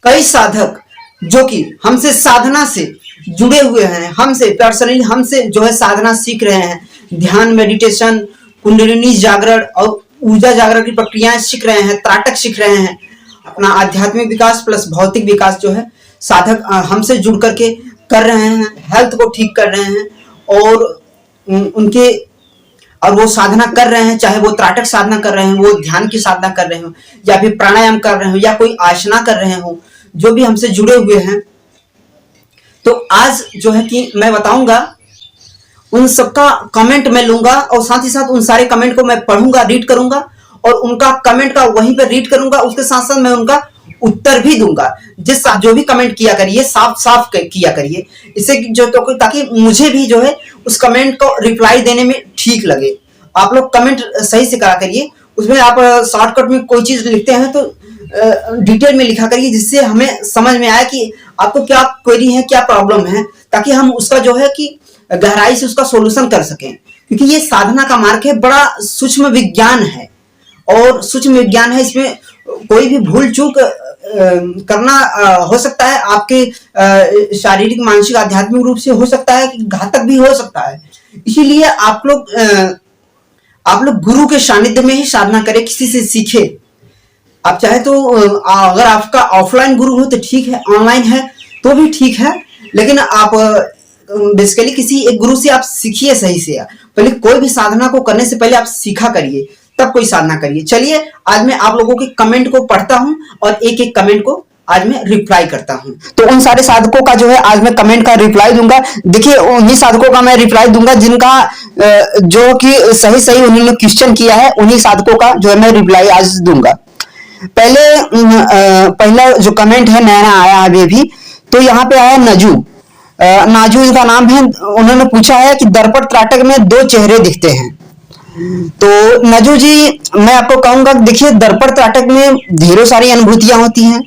कई साधक जो कि हमसे साधना से जुड़े हुए हैं, हमसे पर्सनली हमसे जो है साधना सीख रहे हैं, ध्यान, मेडिटेशन, कुंडलिनी जागरण और ऊर्जा जागरण की प्रक्रियाएं सीख रहे हैं, त्राटक सीख रहे हैं। अपना आध्यात्मिक विकास प्लस भौतिक विकास जो है साधक हमसे जुड़ करके कर रहे हैं, हेल्थ को ठीक कर रहे हैं और उनके और वो साधना कर रहे हैं, चाहे वो त्राटक साधना कर रहे हैं, वो ध्यान की साधना कर रहे हो या फिर प्राणायाम कर रहे हो या कोई आसना कर रहे हो, जो भी हमसे जुड़े हुए हैं। तो आज जो है कि मैं बताऊंगा, उन सबका कमेंट मैं लूंगा और साथ ही साथ उन सारे कमेंट को मैं पढ़ूंगा, रीड करूंगा और उनका कमेंट का वहीं पर रीड करूंगा, उसके साथ साथ मैं उनका उत्तर भी दूंगा। जो भी कमेंट किया करिए साफ साफ किया करिए, इससे जो तो ताकि मुझे भी जो है उस कमेंट को रिप्लाई देने में ठीक लगे। आप लोग कमेंट सही से करा करिए, उसमें आप शॉर्टकट में कोई चीज लिखते हैं तो डिटेल में लिखा करिए, जिससे हमें समझ में आए कि आपको क्या क्वेरी है, क्या प्रॉब्लम है, ताकि हम उसका जो है कि गहराई से उसका सोल्यूशन कर सकें। क्योंकि ये साधना का मार्ग है, बड़ा सूक्ष्म विज्ञान है और सूक्ष्म विज्ञान है, इसमें कोई भी भूल चूक करना हो सकता है, आपके शारीरिक, मानसिक, आध्यात्मिक रूप से हो सकता है कि घातक भी हो सकता है। इसीलिए आप लोग गुरु के सानिध्य में ही साधना करें, किसी से सीखे। आप चाहे तो अगर आपका ऑफलाइन गुरु हो तो ठीक है, ऑनलाइन है तो भी ठीक है, लेकिन आप बेसिकली किसी एक गुरु से आप सीखिए सही से। पहले कोई भी साधना को करने से पहले आप सीखा करिए, तब कोई साधना करिए। चलिए आज मैं आप लोगों के कमेंट को पढ़ता हूं और एक एक कमेंट को आज मैं रिप्लाई करता हूं। तो उन सारे साधकों का जो है आज मैं कमेंट का रिप्लाई दूंगा। देखिए, उन्हीं साधकों का मैं रिप्लाई दूंगा जिनका जो कि सही सही उन्होंने क्वेश्चन किया है, उन्हीं साधकों का जो है मैं रिप्लाई आज दूंगा। पहला जो कमेंट है नया आया है अभी, तो यहाँ पे आया नाजू इनका नाम है। उन्होंने पूछा है कि दर्पण त्राटक में दो चेहरे दिखते हैं। तो नजू जी, मैं आपको कहूंगा, देखिए दर्पण त्राटक में ढेरों सारी अनुभूतियां होती हैं।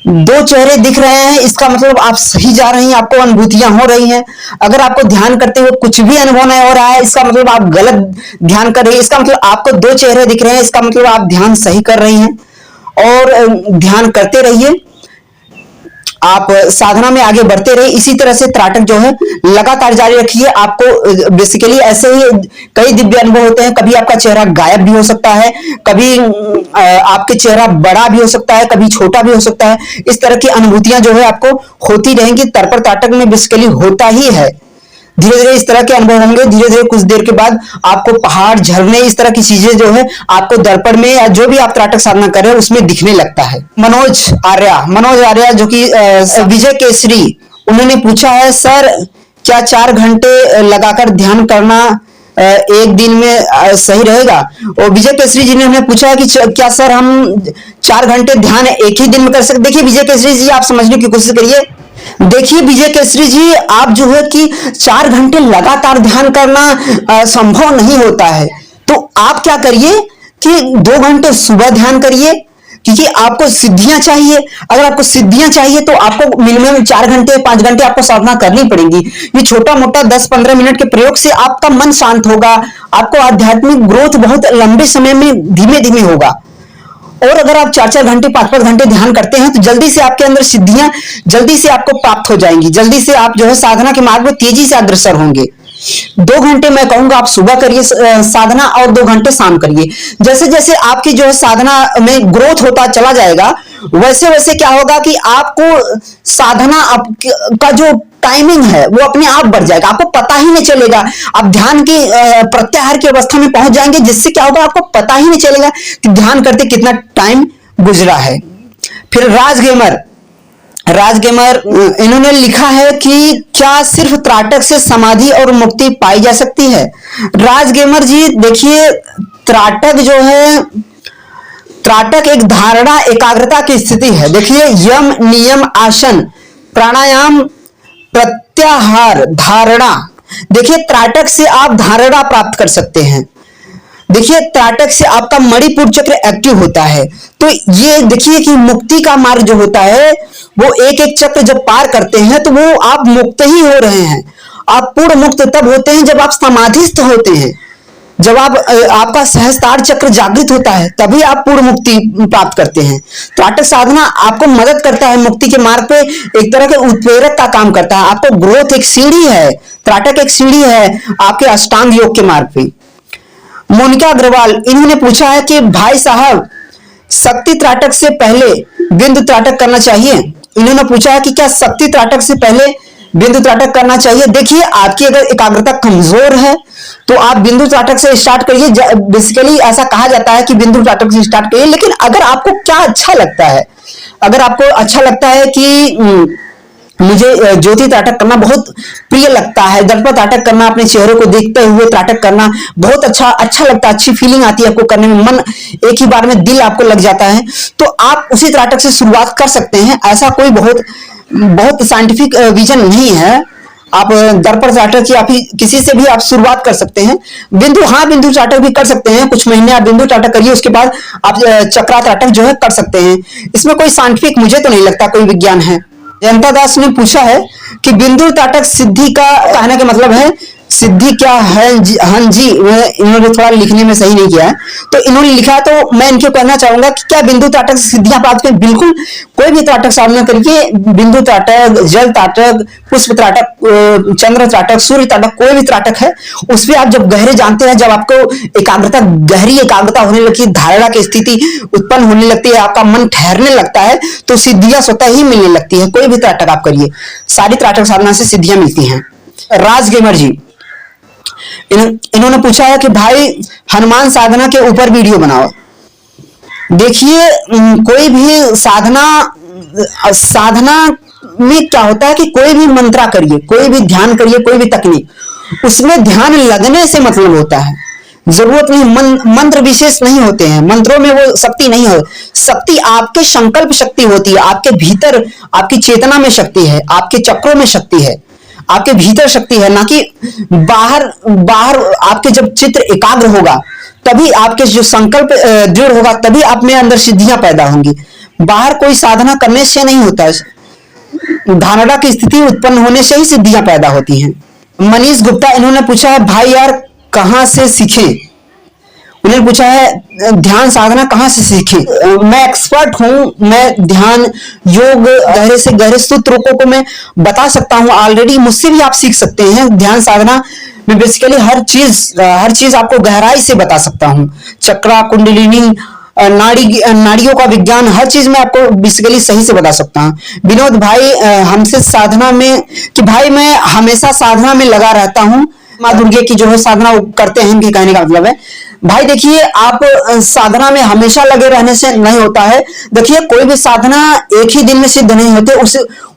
दो चेहरे दिख रहे हैं, इसका मतलब आप सही जा रही हैं, आपको अनुभूतियां हो रही हैं। अगर आपको ध्यान करते हुए कुछ भी अनुभव नहीं हो रहा है, इसका मतलब आप गलत ध्यान कर रही है। इसका मतलब आपको दो चेहरे दिख रहे हैं, इसका मतलब आप ध्यान सही कर रही हैं और ध्यान करते रहिए, आप साधना में आगे बढ़ते रहिए। इसी तरह से त्राटक जो है लगातार जारी रखिए। आपको बेसिकली ऐसे ही कई दिव्य अनुभव होते हैं। कभी आपका चेहरा गायब भी हो सकता है, कभी आपके चेहरा बड़ा भी हो सकता है, कभी छोटा भी हो सकता है। इस तरह की अनुभूतियां जो है आपको होती रहेंगी। दर्पण त्राटक में बेसिकली होता ही है। धीरे धीरे इस तरह के अनुभव होंगे। धीरे धीरे कुछ देर के बाद आपको पहाड़, झरने, इस तरह की चीजें जो है आपको दर्पण में या जो भी आप त्राटक साधना कर रहे हैं उसमें दिखने लगता है। मनोज आर्या जो कि विजय केसरी, उन्होंने पूछा है, सर क्या 4 घंटे लगाकर ध्यान करना एक दिन में सही रहेगा? और विजय केसरी जी ने हमें पूछा है कि क्या सर हम 4 घंटे ध्यान एक ही दिन में कर सकते? देखिए विजय केसरी जी, आप समझने की कोशिश करिए। देखिए विजय केसरी जी, आप जो है कि 4 घंटे लगातार ध्यान करना संभव नहीं होता है। तो आप क्या करिए कि 2 घंटे सुबह ध्यान करिए, क्योंकि आपको सिद्धियां चाहिए। अगर आपको सिद्धियां चाहिए तो आपको मिनिमम 4 घंटे 5 घंटे आपको साधना करनी पड़ेगी। ये छोटा मोटा 10-15 मिनट के प्रयोग से आपका मन शांत होगा, आपको आध्यात्मिक ग्रोथ बहुत लंबे समय में धीमे धीमे होगा। और अगर आप 4-4 घंटे 5-5 घंटे ध्यान करते हैं तो जल्दी से आपके अंदर सिद्धियां जल्दी से आपको प्राप्त हो जाएंगी। जल्दी से आप जो है साधना के मार्ग में तेजी से अग्रसर होंगे। 2 घंटे मैं कहूंगा आप सुबह करिए साधना और 2 घंटे शाम करिए। जैसे जैसे आपकी जो है साधना में ग्रोथ होता चला जाएगा, वैसे वैसे क्या होगा कि आपको साधना का जो टाइमिंग है वो अपने आप बढ़ जाएगा, आपको पता ही नहीं चलेगा। आप ध्यान की प्रत्याहार की अवस्था में पहुंच जाएंगे, जिससे क्या होगा आपको पता ही नहीं चलेगा कि ध्यान करते कितना टाइम गुजरा है। फिर राज गेमर इन्होंने लिखा है कि क्या सिर्फ त्राटक से समाधि और मुक्ति पाई जा सकती है? राज गेमर जी, देखिए त्राटक एक धारणा एकाग्रता की स्थिति है। देखिए यम, नियम, आसन, प्राणायाम, प्रत्याहार, धारणा, देखिए त्राटक से आप धारणा प्राप्त कर सकते हैं। देखिए त्राटक से आपका मणिपुर चक्र एक्टिव होता है। तो ये देखिए कि मुक्ति का मार्ग जो होता है वो एक एक चक्र जब पार करते हैं तो वो आप मुक्त ही हो रहे हैं। आप पूर्ण मुक्त तब होते हैं जब आप समाधिस्थ होते हैं। जब आप आपका सहस्त्रार चक्र जागृत होता है तभी आप पूर्ण मुक्ति प्राप्त करते हैं। त्राटक साधना आपको मदद करता है मुक्ति के मार्ग पे, एक तरह के उत्प्रेरक का काम करता है। आपको ग्रोथ, एक सीढ़ी है, त्राटक एक सीढ़ी है आपके अष्टांग योग के मार्ग पे। मोनिका अग्रवाल, इन्होंने पूछा है कि भाई साहब शक्ति त्राटक से पहले बिंदु त्राटक करना चाहिए। इन्होंने पूछा है कि क्या शक्ति त्राटक से पहले बिंदु त्राटक करना चाहिए। देखिए, आपकी अगर एकाग्रता कमजोर है तो आप बिंदु त्राटक से स्टार्ट करिए। बेसिकली ऐसा कहा जाता है कि बिंदु त्राटक से स्टार्ट करिए, लेकिन अगर आपको क्या अच्छा लगता है, अगर आपको अच्छा लगता है कि मुझे ज्योति त्राटक करना बहुत प्रिय लगता है, दर्पण त्राटक करना, अपने चेहरे को देखते हुए त्राटक करना बहुत अच्छा लगता है, अच्छी फीलिंग आती है आपको करने में, मन एक ही बार में दिल आपको लग जाता है, तो आप उसी त्राटक से शुरुआत कर सकते हैं। ऐसा कोई बहुत साइंटिफिक विजन नहीं है। आप दर्पण त्राटक या फिर किसी से भी आप शुरुआत कर सकते हैं। बिंदु त्राटक भी कर सकते हैं, कुछ महीने आप बिंदु त्राटक करिए, उसके बाद आप चक्रा त्राटक जो है कर सकते हैं। इसमें कोई साइंटिफिक मुझे तो नहीं लगता कोई विज्ञान है। जनता दास ने पूछा है कि बिंदु त्राटक सिद्धि का कहने का मतलब है सिद्धि क्या है। हाँ जी, इन्होंने थोड़ा लिखने में सही नहीं किया है, तो इन्होंने लिखा, तो मैं इनको कहना चाहूंगा कि क्या बिंदु त्राटक से सिद्धियां प्राप्त करें। बिल्कुल, कोई भी त्राटक साधना करिए, बिंदु त्राटक, जल त्राटक, पुष्प त्राटक, चंद्र त्राटक, सूर्य त्राटक, कोई भी त्राटक है, उसमें आप जब गहरे जानते हैं, जब आपको एकाग्रता, गहरी एकाग्रता होने लगती है, धारणा की स्थिति उत्पन्न होने लगती है, आपका मन ठहरने लगता है, तो सिद्धियां स्वतः ही मिलने लगती है। कोई भी त्राटक आप करिए, सारी त्राटक साधना से सिद्धियां मिलती हैं। राज गेमर जी, इन्होंने पूछा है कि भाई हनुमान साधना के ऊपर वीडियो बनाओ। देखिए, कोई भी साधना में क्या होता है कि कोई भी मंत्रा करिए, कोई भी ध्यान करिए, कोई भी तकनीक, उसमें ध्यान लगने से मतलब होता है। जरूरत नहीं, मंत्र विशेष नहीं होते हैं, मंत्रों में वो शक्ति नहीं हो। शक्ति आपके संकल्प शक्ति होती है, आपके भीतर, आपकी चेतना में शक्ति है, आपके चक्रों में शक्ति है, आपके भीतर शक्ति है, ना कि बाहर आपके जब चित्र एकाग्र होगा तभी आपके जो संकल्प दृढ़ होगा, तभी आप में अंदर सिद्धियां पैदा होंगी। बाहर कोई साधना करने से नहीं होता है, धारणा की स्थिति उत्पन्न होने से ही सिद्धियां पैदा होती हैं। मनीष गुप्ता, इन्होंने पूछा है भाई यार कहां से सीखे। उन्होंने पूछा है ध्यान साधना कहां से सीखे। मैं एक्सपर्ट हूं, मैं ध्यान योग गहरे से गहरे सूत्रों को मैं बता सकता हूं ऑलरेडी, मुझसे भी आप सीख सकते हैं। ध्यान साधना में बेसिकली हर चीज आपको गहराई से बता सकता हूं। चक्रा, कुंडलिनी, नाड़ियों का विज्ञान, हर चीज में आपको बेसिकली सही से बता सकता हूं। विनोद भाई हमसे साधना में, कि भाई मैं हमेशा साधना में लगा रहता हूं, माँ दुर्गे की जो है साधना कहते हैं, इनके कहने का मतलब है। भाई देखिए, आप साधना में हमेशा लगे रहने से नहीं होता है। देखिए, कोई भी साधना एक ही दिन में सिद्ध नहीं होते,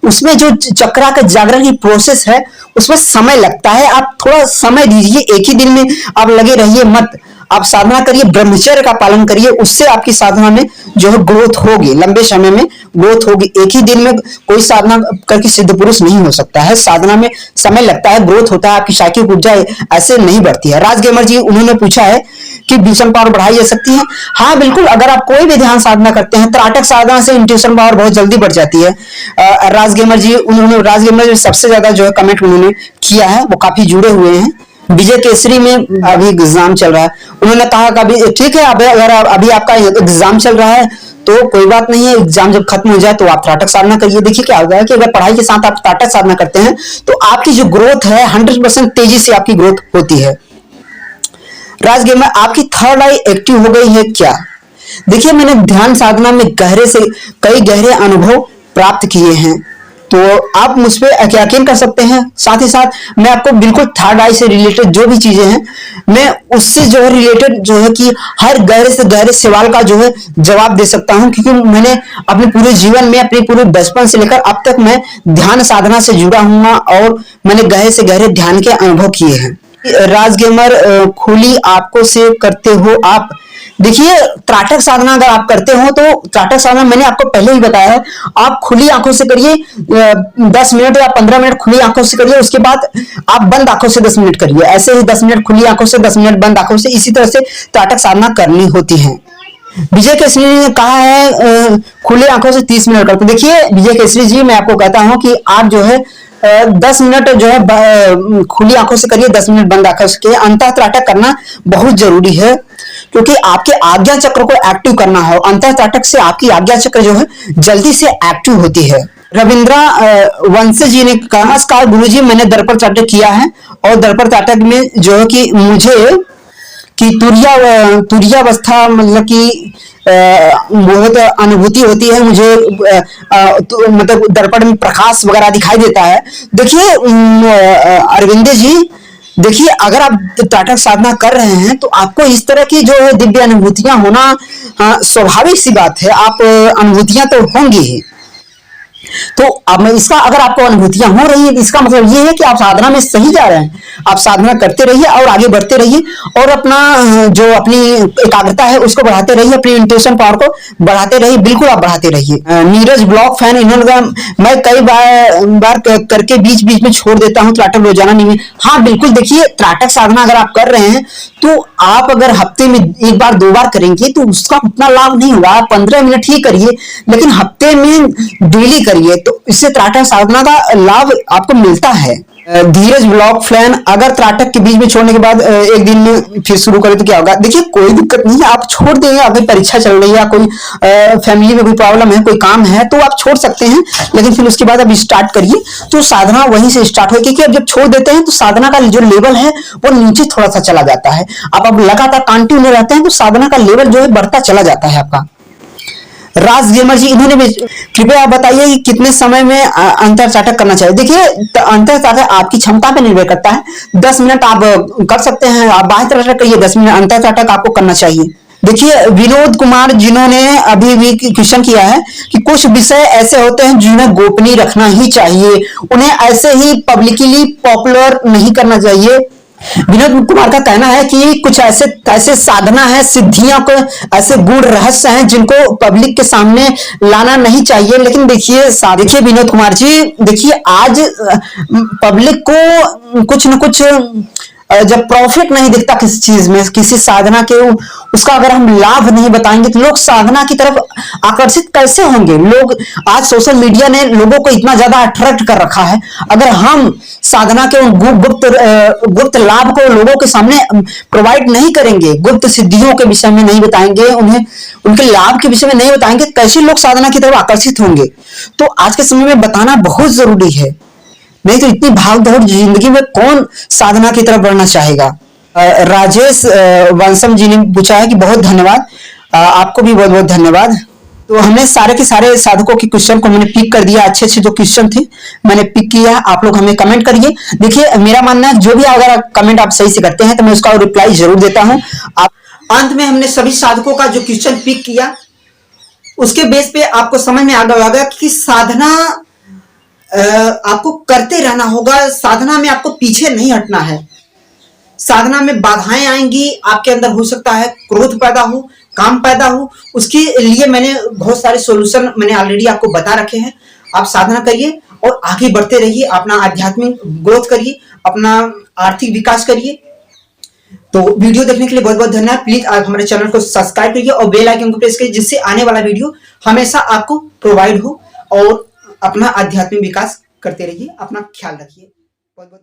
उसमें जो चक्रा का जागरण की प्रोसेस है उसमें समय लगता है। आप थोड़ा समय दीजिए, एक ही दिन में आप लगे रहिए मत। आप साधना करिए, ब्रह्मचर्य का पालन करिए, उससे आपकी साधना में जो है ग्रोथ होगी, लंबे समय में ग्रोथ होगी। एक ही दिन में कोई साधना करके सिद्ध पुरुष नहीं हो सकता है, साधना में समय लगता है, ग्रोथ होता है, आपकी शारीरिक ऊर्जा ऐसे नहीं बढ़ती है। राज गेमर जी, उन्होंने पूछा है कि इंट्यूशन पावर बढ़ाई जा सकती है। हाँ बिल्कुल, अगर आप कोई भी ध्यान साधना करते हैं, त्राटक साधना से इंट्यूशन पावर बहुत जल्दी बढ़ जाती है। राज गेमर जी सबसे ज्यादा जो है कमेंट उन्होंने किया है, वो काफी जुड़े हुए हैं। विजय केसरी में अभी एग्जाम चल रहा है, उन्होंने कहा कि अभी ठीक है, अगर अभी आपका एग्जाम चल रहा है तो कोई बात नहीं है, एग्जाम जब खत्म हो जाए तो आप त्राटक साधना करिए। देखिए क्या होगा कि अगर पढ़ाई के साथ आप त्राटक साधना करते हैं तो आपकी जो ग्रोथ है 100% तेजी से आपकी ग्रोथ होती है। राज गेमर, आपकी थर्ड आई एक्टिव हो गई है क्या? देखिए, मैंने ध्यान साधना में कई गहरे अनुभव प्राप्त किए हैं, तो आप मुझ पर यकीन कर सकते हैं। साथ ही साथ मैं आपको बिल्कुल थर्ड आई से रिलेटेड जो भी चीजें हैं, मैं उससे जो है रिलेटेड जो है कि हर गहरे से गहरे सवाल का जो है जवाब दे सकता हूं, क्योंकि मैंने अपने पूरे जीवन में, अपने पूरे बचपन से लेकर अब तक मैं ध्यान साधना से जुड़ा हूं और मैंने गहरे से गहरे ध्यान के अनुभव किए हैं। राज गेमर, खुली आंखों से करते हो आप? देखिए, त्राटक साधना अगर आप करते हो तो त्राटक साधना मैंने आपको पहले ही बताया है, आप खुली आंखों से करिए, 10 मिनट या 15 मिनट खुली आंखों से करिए, उसके बाद आप बंद आंखों से 10 मिनट करिए। ऐसे ही 10 मिनट खुली आंखों से, 10 मिनट बंद आंखों से, इसी तरह से त्राटक साधना करनी होती है। विजय केसरी ने कहा है खुली आंखों से 30 मिनट करते। देखिए विजय केसरी जी, मैं आपको कहता हूं कि आप जो है 10 मिनट जो है खुली आंखों से करिए, 10 मिनट बंद आंखों से करिए। अंतः त्राटक करना बहुत जरूरी है, क्योंकि आपके आज्ञा चक्र को एक्टिव करना है। अंतः त्राटक से आपकी आज्ञा चक्र जो है जल्दी से एक्टिव होती है। रविंद्रा वंश जी ने कहा, नमस्कार गुरुजी, मैंने दर्पण त्राटक किया है और दर्पण त्राटक में जो है कि मुझे कि तुर्यावस्था मतलब कि बहुत अनुभूति होती है मुझे, तो मतलब दर्पण में प्रकाश वगैरह दिखाई देता है। देखिए अरविंद जी, देखिए अगर आप त्राटक साधना कर रहे हैं तो आपको इस तरह की जो है दिव्य अनुभूतियां होना स्वाभाविक सी बात है। आप अनुभूतियां तो होंगी ही। तो अब इसका अगर आपको अनुभूतियां हो रही है, इसका मतलब ये है कि आप साधना में सही जा रहे हैं। आप साधना करते रहिए और आगे बढ़ते रहिए और अपना जो अपनी एकाग्रता है उसको बढ़ाते रहिए, अपनी इंट्यूशन पावर को बढ़ाते रहिए, बिल्कुल आप बढ़ाते रहिए। नीरज ब्लॉक फैन, इन्होंने मैं कई बार करके बीच बीच में छोड़ देता हूँ त्राटक रोजाना नहीं। हाँ बिल्कुल, देखिए त्राटक साधना अगर आप कर रहे हैं तो आप अगर हफ्ते में 1 बार 2 बार करेंगे तो उसका उतना लाभ नहीं होगा। आप 15 मिनट ही करिए, लेकिन हफ्ते में डेली करिए, तो इससे त्राटक साधना का लाभ आपको मिलता है। धीरज ब्लॉक फैन, अगर त्राटक के बीच में छोड़ने के बाद एक दिन में फिर शुरू करें तो क्या होगा? देखिए कोई दिक्कत नहीं है, आप छोड़ देंगे। अगर परीक्षा चल रही है या कोई फैमिली में कोई प्रॉब्लम है, कोई काम है, तो आप छोड़ सकते हैं, लेकिन फिर उसके बाद आप स्टार्ट करिए तो साधना वहीं से स्टार्ट हो। क्योंकि अब जब छोड़ देते हैं तो साधना का जो लेवल है वो नीचे थोड़ा सा चला जाता है। आप अब लगातार कंटिन्यू रहते हैं तो साधना का लेवल जो है बढ़ता चला जाता है आपका। राज गेमर जी, इन्होंने भी कृपया आप बताइए कि कितने समय में अंतर त्राटक करना चाहिए। देखिए अंतर त्राटक आपकी क्षमता पर निर्भर करता है। 10 मिनट आप कर सकते हैं, आप बाह्य त्राटक करिए, 10 मिनट अंतर त्राटक आपको करना चाहिए। देखिए विनोद कुमार, जिन्होंने अभी भी क्वेश्चन किया है कि कुछ विषय ऐसे होते हैं जिन्हें गोपनीय रखना ही चाहिए, उन्हें ऐसे ही पब्लिकली पॉपुलर नहीं करना चाहिए। विनोद कुमार का कहना है कि कुछ ऐसे साधना है, सिद्धियां को, ऐसे गूढ़ रहस्य हैं जिनको पब्लिक के सामने लाना नहीं चाहिए। लेकिन देखिए विनोद कुमार जी, देखिए आज पब्लिक को कुछ न कुछ जब प्रॉफिट नहीं दिखता किसी चीज में, किसी साधना के, उसका अगर हम लाभ नहीं बताएंगे तो लोग साधना की तरफ आकर्षित कैसे होंगे? लोग आज सोशल मीडिया ने लोगों को इतना ज्यादा अट्रैक्ट कर रखा है। अगर हम साधना के गुप्त लाभ को लोगों के सामने प्रोवाइड नहीं करेंगे, गुप्त सिद्धियों के विषय में नहीं बताएंगे, उन्हें उनके लाभ के विषय में नहीं बताएंगे, कैसे लोग साधना की तरफ आकर्षित होंगे? तो आज के समय में बताना बहुत जरूरी है, नहीं तो इतनी भाग दौड़ जिंदगी में कौन साधना की तरफ बढ़ना चाहेगा। राजेश वंशम जी ने पूछा है कि बहुत धन्यवाद, आपको भी बहुत बहुत धन्यवाद। तो हमने सारे के सारे साधकों के क्वेश्चन को मैंने पिक कर दिया, अच्छे अच्छे जो क्वेश्चन थे मैंने पिक किया। आप लोग हमें कमेंट करिए। देखिए मेरा मानना है जो भी अगर कमेंट आप सही से करते हैं तो मैं उसका रिप्लाई जरूर देता हूं। आप अंत में हमने सभी साधकों का जो क्वेश्चन पिक किया उसके बेस पे आपको समझ में आ गया कि साधना आपको करते रहना होगा। साधना में आपको पीछे नहीं हटना है। साधना में बाधाएं आएंगी, आपके अंदर हो सकता है क्रोध पैदा हो, काम पैदा हो, उसके लिए मैंने बहुत सारे सॉल्यूशन मैंने ऑलरेडी आपको बता रखे हैं। आप साधना करिए और आगे बढ़ते रहिए, अपना आध्यात्मिक ग्रोथ करिए, अपना आर्थिक विकास करिए। तो वीडियो देखने के लिए बहुत बहुत धन्यवाद। प्लीज आप हमारे चैनल को सब्सक्राइब करिए और बेल आइकन को प्रेस करिए, जिससे आने वाला वीडियो हमेशा आपको प्रोवाइड हो। और अपना आध्यात्मिक विकास करते रहिए, अपना ख्याल रखिए। बहुत बहुत